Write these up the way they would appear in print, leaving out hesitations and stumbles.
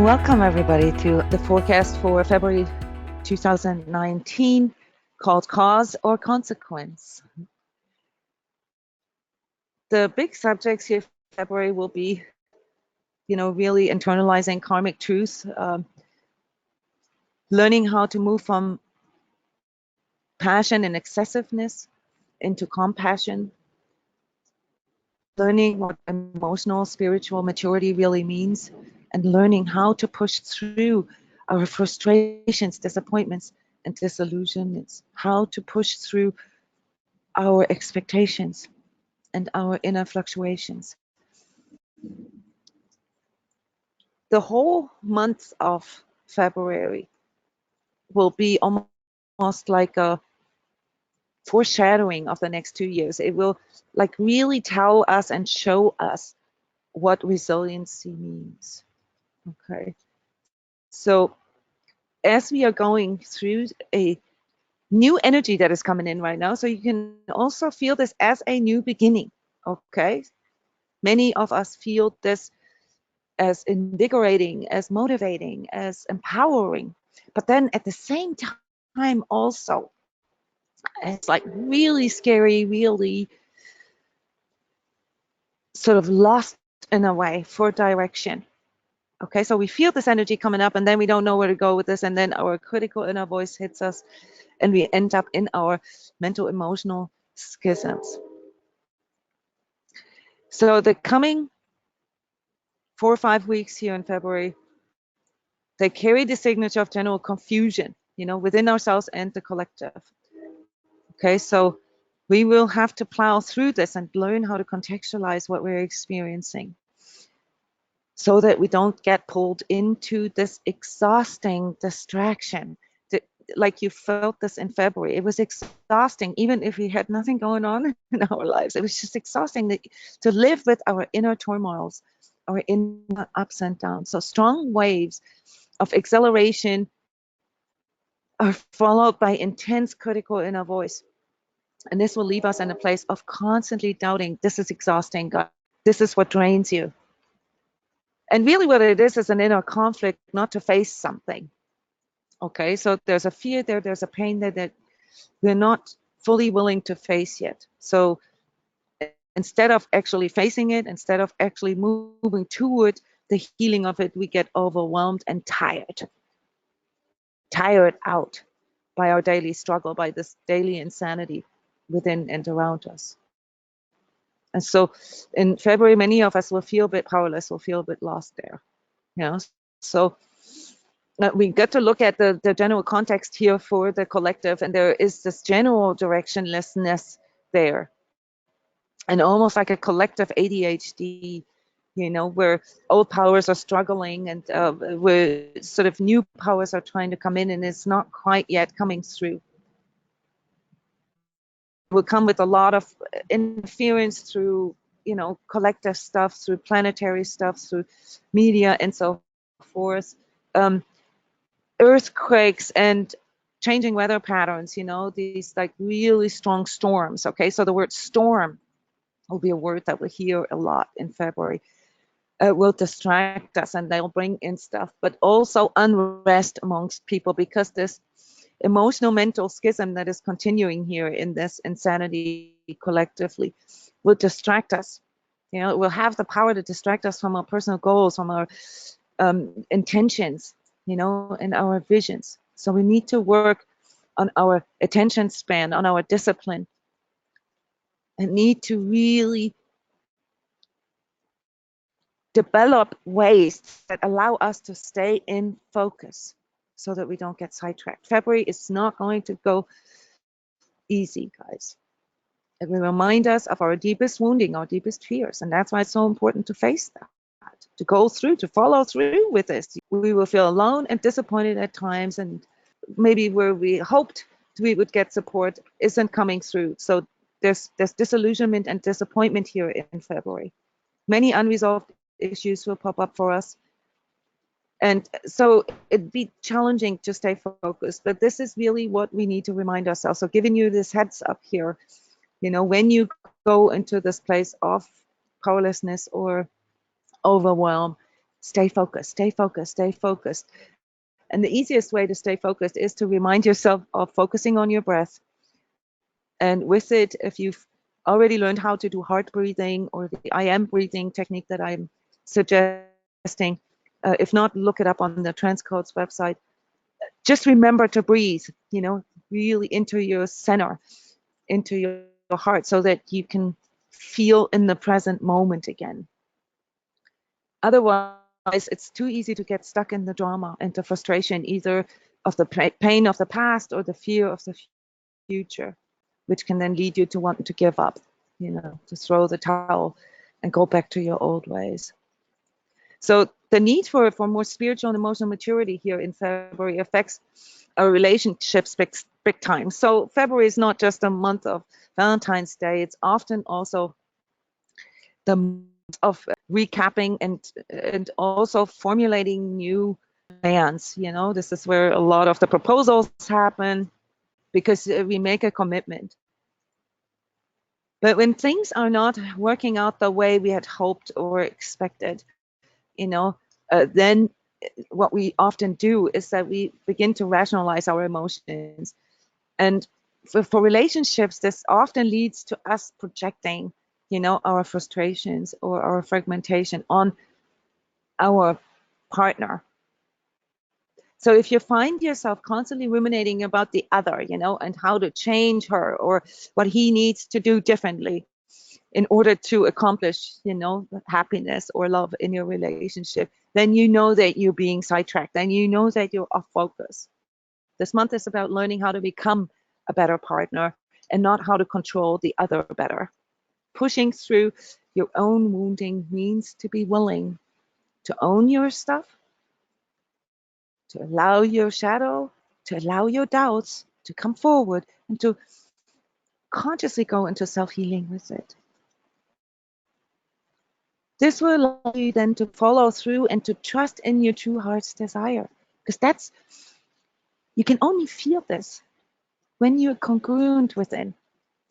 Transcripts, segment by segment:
Welcome everybody to the forecast for February 2019 called Cause or Consequence. The big subjects here for February will be, really internalizing karmic truths, learning how to move from passion and excessiveness into compassion, learning what emotional, spiritual maturity really means, and learning how to push through our frustrations, disappointments, and disillusionments, how to push through our expectations and our inner fluctuations. The whole month of February will be almost like a foreshadowing of the next 2 years. It will really tell us and show us what resiliency means. Okay. So as we are going through a new energy that is coming in right now, so you can also feel this as a new beginning. Okay. Many of us feel this as invigorating, as motivating, as empowering. But then at the same time also, it's really scary, really sort of lost in a way for direction. Okay, so we feel this energy coming up and then we don't know where to go with this, and then our critical inner voice hits us and we end up in our mental emotional schisms. So the coming 4 or 5 weeks here in February, they carry the signature of general confusion, within ourselves and the collective. Okay, so we will have to plow through this and learn how to contextualize what we're experiencing so that we don't get pulled into this exhausting distraction. Like you felt this in February. It was exhausting, even if we had nothing going on in our lives. It was just exhausting to live with our inner turmoils, our inner ups and downs. So strong waves of exhilaration are followed by intense critical inner voice. And this will leave us in a place of constantly doubting. This is exhausting, God. This is what drains you. And really what it is an inner conflict not to face something. Okay, so there's a fear there, there's a pain there that we're not fully willing to face yet. So instead of actually facing it, instead of actually moving toward the healing of it, we get overwhelmed and tired out by our daily struggle, by this daily insanity within and around us. And so in February, many of us will feel a bit powerless, will feel a bit lost there. So we get to look at the general context here for the collective, and there is this general directionlessness there, and almost like a collective ADHD, where old powers are struggling and where sort of new powers are trying to come in, and it's not quite yet coming through. Will come with a lot of interference through, collective stuff, through planetary stuff, through media and so forth. Earthquakes and changing weather patterns, these really strong storms. Okay, so the word storm will be a word that we'll hear a lot in February. Will distract us and they'll bring in stuff, but also unrest amongst people, because this emotional mental schism that is continuing here in this insanity collectively will distract us. It will have the power to distract us from our personal goals, from our intentions, and our visions. So we need to work on our attention span, on our discipline, and need to really develop ways that allow us to stay in focus so that we don't get sidetracked. February is not going to go easy, guys. It will remind us of our deepest wounding, our deepest fears, and that's why it's so important to face that, to go through, to follow through with this. We will feel alone and disappointed at times, and maybe where we hoped we would get support isn't coming through. So there's disillusionment and disappointment here in February. Many unresolved issues will pop up for us. And so it'd be challenging to stay focused, but this is really what we need to remind ourselves. So giving you this heads up here, when you go into this place of powerlessness or overwhelm, Stay focused, stay focused, stay focused. And the easiest way to stay focused is to remind yourself of focusing on your breath. And with it, if you've already learned how to do heart breathing or the I am breathing technique that I'm suggesting, if not, look it up on the transCODES website. Just remember to breathe, really into your center, into your heart, so that you can feel in the present moment again. Otherwise, it's too easy to get stuck in the drama and the frustration, either of the pain of the past or the fear of the future, which can then lead you to want to give up, to throw the towel and go back to your old ways. So the need for more spiritual and emotional maturity here in February affects our relationships big time. So February is not just a month of Valentine's Day, it's often also the month of recapping and also formulating new plans. This is where a lot of the proposals happen because we make a commitment. But when things are not working out the way we had hoped or expected, then what we often do is that we begin to rationalize our emotions. And for relationships, this often leads to us projecting, our frustrations or our fragmentation on our partner. So if you find yourself constantly ruminating about the other, and how to change her or what he needs to do differently in order to accomplish, happiness or love in your relationship, then you know that you're being sidetracked, then you know that you're off focus. This month is about learning how to become a better partner and not how to control the other better. Pushing through your own wounding means to be willing to own your stuff, to allow your shadow, to allow your doubts to come forward, and to consciously go into self-healing with it. This will allow you then to follow through and to trust in your true heart's desire. Because you can only feel this when you're congruent within.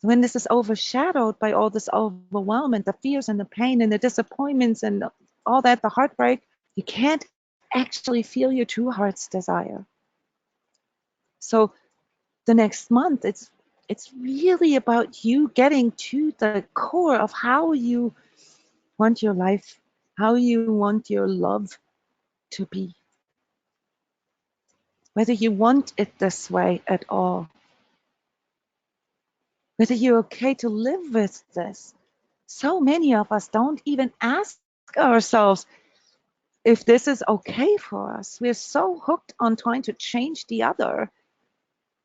When this is overshadowed by all this overwhelmment, the fears and the pain and the disappointments and all that, the heartbreak, you can't actually feel your true heart's desire. So the next month, it's really about you getting to the core of how you want your life, how you want your love to be. Whether you want it this way at all. Whether you're okay to live with this. So many of us don't even ask ourselves if this is okay for us. We're so hooked on trying to change the other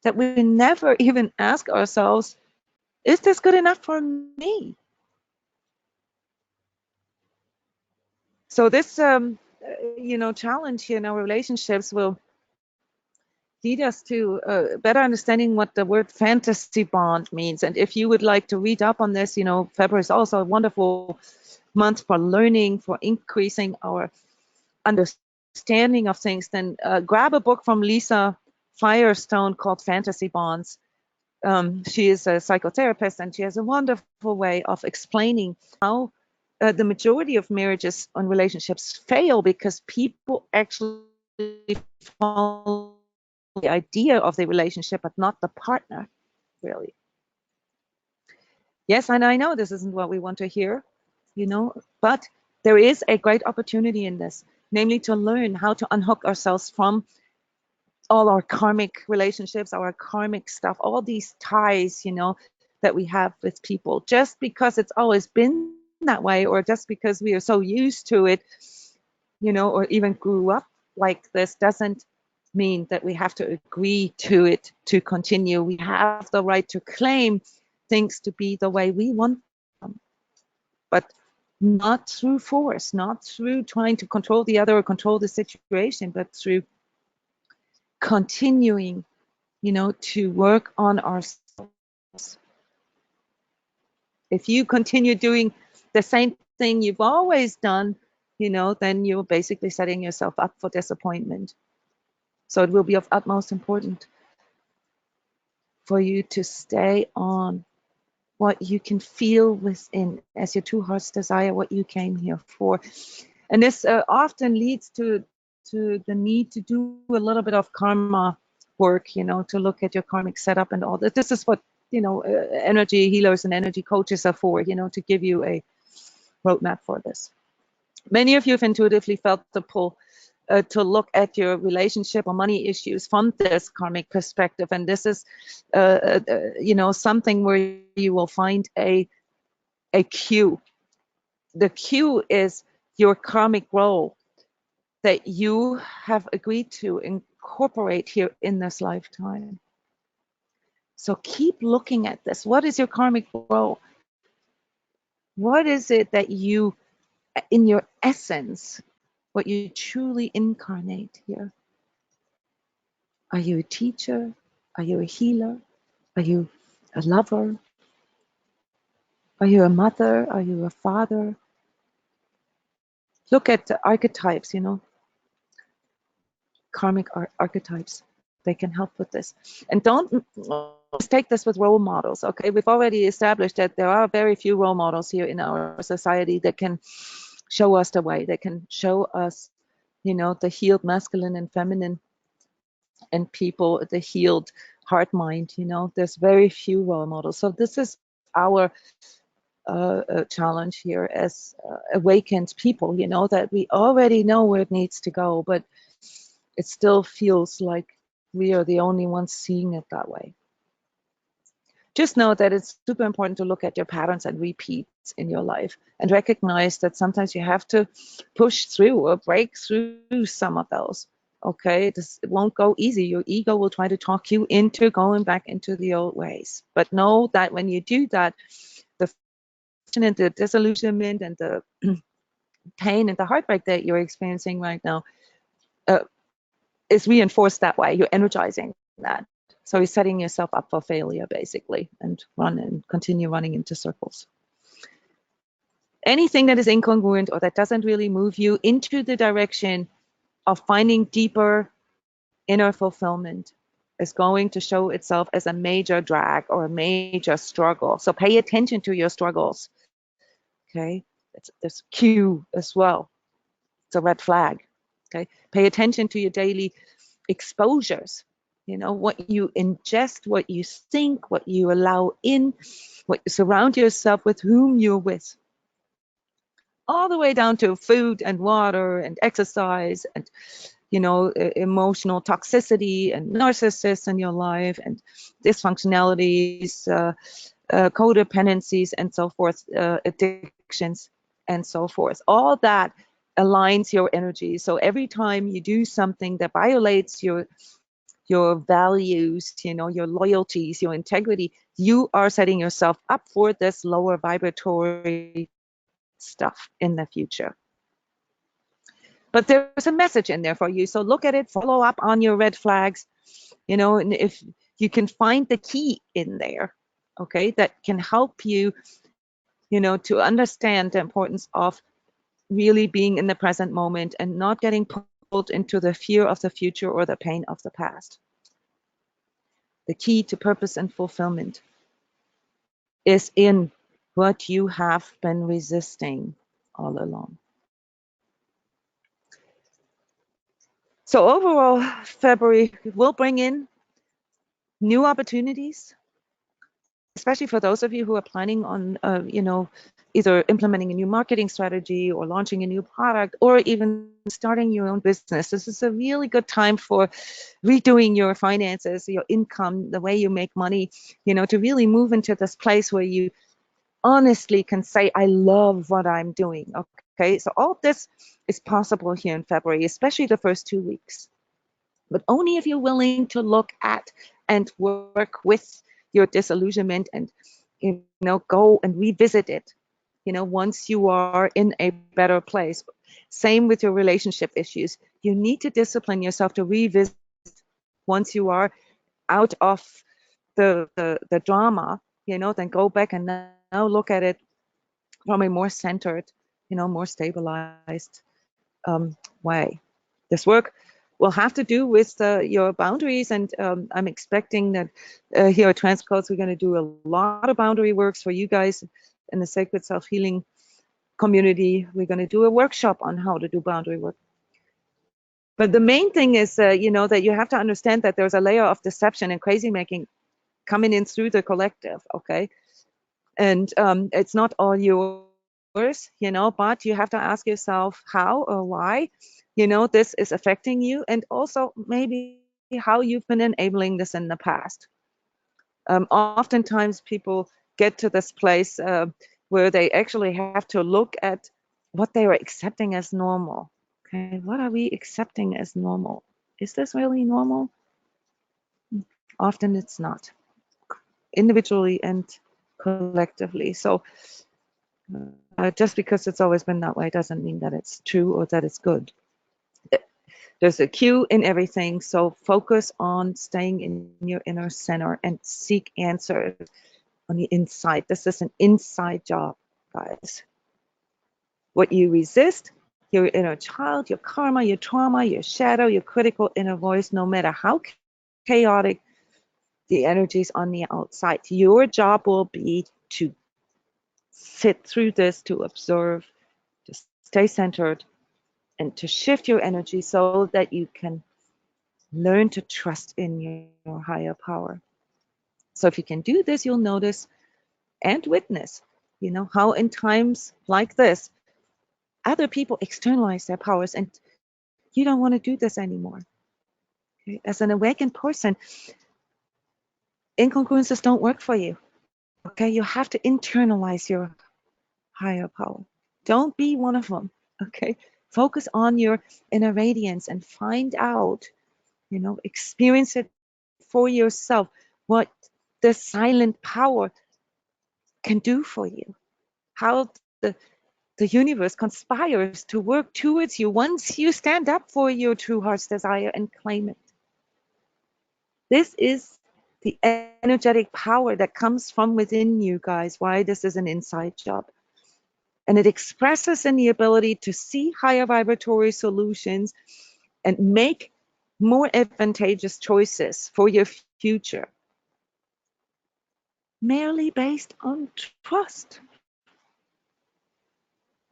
that we never even ask ourselves, is this good enough for me? So this, challenge here in our relationships will lead us to better understanding what the word fantasy bond means. And if you would like to read up on this, February is also a wonderful month for learning, for increasing our understanding of things, then grab a book from Lisa Firestone called Fantasy Bonds. She is a psychotherapist and she has a wonderful way of explaining how the majority of marriages and relationships fail because people actually follow the idea of the relationship, but not the partner, really. Yes, and I know this isn't what we want to hear, but there is a great opportunity in this, namely to learn how to unhook ourselves from all our karmic relationships, our karmic stuff, all these ties, that we have with people, just because it's always been that way, or just because we are so used to it, or even grew up like this, doesn't mean that we have to agree to it to continue. We have the right to claim things to be the way we want them, but not through force, not through trying to control the other or control the situation, but through continuing, to work on ourselves. If you continue doing the same thing you've always done, then you're basically setting yourself up for disappointment. So it will be of utmost importance for you to stay on what you can feel within as your true heart's desire, what you came here for. And this often leads to the need to do a little bit of karma work, to look at your karmic setup and all that. This is what, energy healers and energy coaches are for, to give you a roadmap for this. Many of you have intuitively felt the pull to look at your relationship or money issues from this karmic perspective. And this is, something where you will find a cue. The cue is your karmic role that you have agreed to incorporate here in this lifetime. So keep looking at this. What is your karmic role? What is it that you, in your essence, what you truly incarnate here? Are you a teacher? Are you a healer? Are you a lover? Are you a mother? Are you a father? Look at the archetypes, karmic archetypes. They can help with this. And don't mistake this with role models, okay? We've already established that there are very few role models here in our society that can show us the way, that can show us, the healed masculine and feminine and people, the healed heart mind, there's very few role models. So this is our challenge here as awakened people, that we already know where it needs to go, but it still feels like we are the only ones seeing it that way. Just know that it's super important to look at your patterns and repeats in your life and recognize that sometimes you have to push through or break through some of those. Okay, it won't go easy. Your ego will try to talk you into going back into the old ways. But know that when you do that, the frustration and the disillusionment and the pain and the heartbreak that you're experiencing right now is reinforced that way. You're energizing that. So you're setting yourself up for failure, basically, and continue running into circles. Anything that is incongruent or that doesn't really move you into the direction of finding deeper inner fulfillment is going to show itself as a major drag or a major struggle. So pay attention to your struggles. Okay, there's cue as well. It's a red flag. Okay, pay attention to your daily exposures. What you ingest, what you think, what you allow in, what you surround yourself with, whom you're with. All the way down to food and water and exercise and, emotional toxicity and narcissists in your life and dysfunctionalities, codependencies and so forth, addictions and so forth. All that aligns your energy. So every time you do something that violates your values, your loyalties, your integrity, you are setting yourself up for this lower vibratory stuff in the future. But there's a message in there for you. So look at it, follow up on your red flags, and if you can find the key in there, okay, that can help you, to understand the importance of really being in the present moment and not getting pulled into the fear of the future or the pain of the past. The key to purpose and fulfillment is in what you have been resisting all along. So overall, February will bring in new opportunities, especially for those of you who are planning on, either implementing a new marketing strategy or launching a new product or even starting your own business. This is a really good time for redoing your finances, your income, the way you make money, to really move into this place where you honestly can say, I love what I'm doing. Okay, so all of this is possible here in February, especially the first 2 weeks. But only if you're willing to look at and work with your disillusionment and, go and revisit it, once you are in a better place. Same with your relationship issues. You need to discipline yourself to revisit once you are out of the drama, then go back and now look at it from a more centered, more stabilized way. This work will have to do with your boundaries, and I'm expecting that here at transCODES we're going to do a lot of boundary works for you guys in the Sacred Self-Healing community. We're going to do a workshop on how to do boundary work. But the main thing is, that you have to understand that there's a layer of deception and crazy making coming in through the collective, okay? And it's not all yours, but you have to ask yourself how or why, this is affecting you, and also maybe how you've been enabling this in the past. Oftentimes people get to this place where they actually have to look at what they are accepting as normal. Okay, what are we accepting as normal? Is this really normal? Often it's not, individually and collectively. So just because it's always been that way doesn't mean that it's true or that it's good. There's a cue in everything, so focus on staying in your inner center and seek answers on the inside. This is an inside job, guys. What you resist, your inner child, your karma, your trauma, your shadow, your critical inner voice, no matter how chaotic the energies on the outside, your job will be to sit through this, to observe, to stay centered, and to shift your energy so that you can learn to trust in your higher power. So if you can do this, you'll notice and witness, how in times like this, other people externalize their powers and you don't want to do this anymore. Okay? As an awakened person, incongruences don't work for you. Okay, you have to internalize your higher power. Don't be one of them. Okay, focus on your inner radiance and find out, experience it for yourself, what the silent power can do for you, how the universe conspires to work towards you once you stand up for your true heart's desire and claim it. This is the energetic power that comes from within you, guys, why this is an inside job. And it expresses in the ability to see higher vibratory solutions and make more advantageous choices for your future, merely based on trust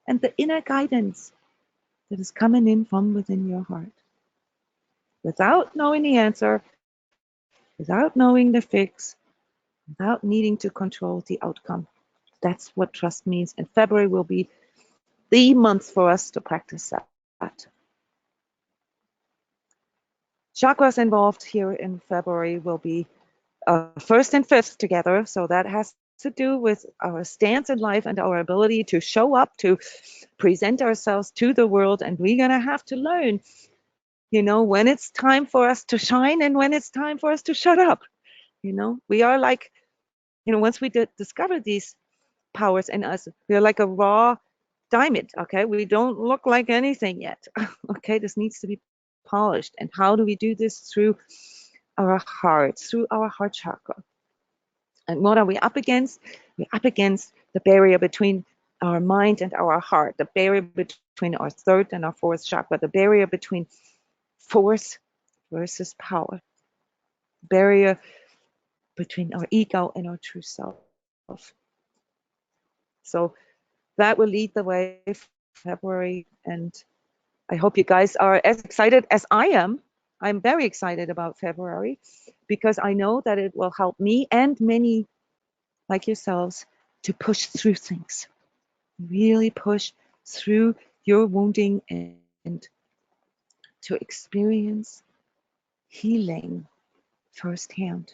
and the inner guidance that is coming in from within your heart. Without knowing the answer, without knowing the fix, without needing to control the outcome. That's what trust means. And February will be the month for us to practice that. Chakras involved here in February will be 1st and 5th together. So that has to do with our stance in life and our ability to show up, to present ourselves to the world. And we're going to have to learn, when it's time for us to shine and when it's time for us to shut up. We are like, once we discover these powers in us, we are like a raw diamond. Okay, we don't look like anything yet. Okay, this needs to be polished. And how do we do this? Through our heart, through our heart chakra. And what are we up against? We're up against the barrier between our mind and our heart, the barrier between our 3rd and our 4th chakra, the barrier between force versus power, barrier between our ego and our true self. So that will lead the way for February, and I hope you guys are as excited as I am. I'm very excited about February because I know that it will help me and many like yourselves to push through things, really push through your wounding and to experience healing firsthand.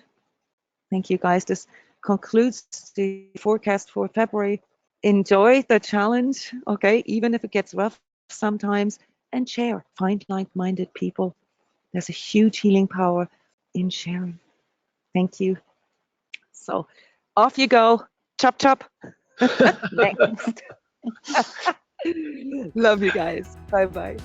Thank you, guys. This concludes the forecast for February. Enjoy the challenge, okay, even if it gets rough sometimes, and share. Find like-minded people. There's a huge healing power in sharing. Thank you. So off you go. Chop, chop. Next. Love you guys. Bye-bye.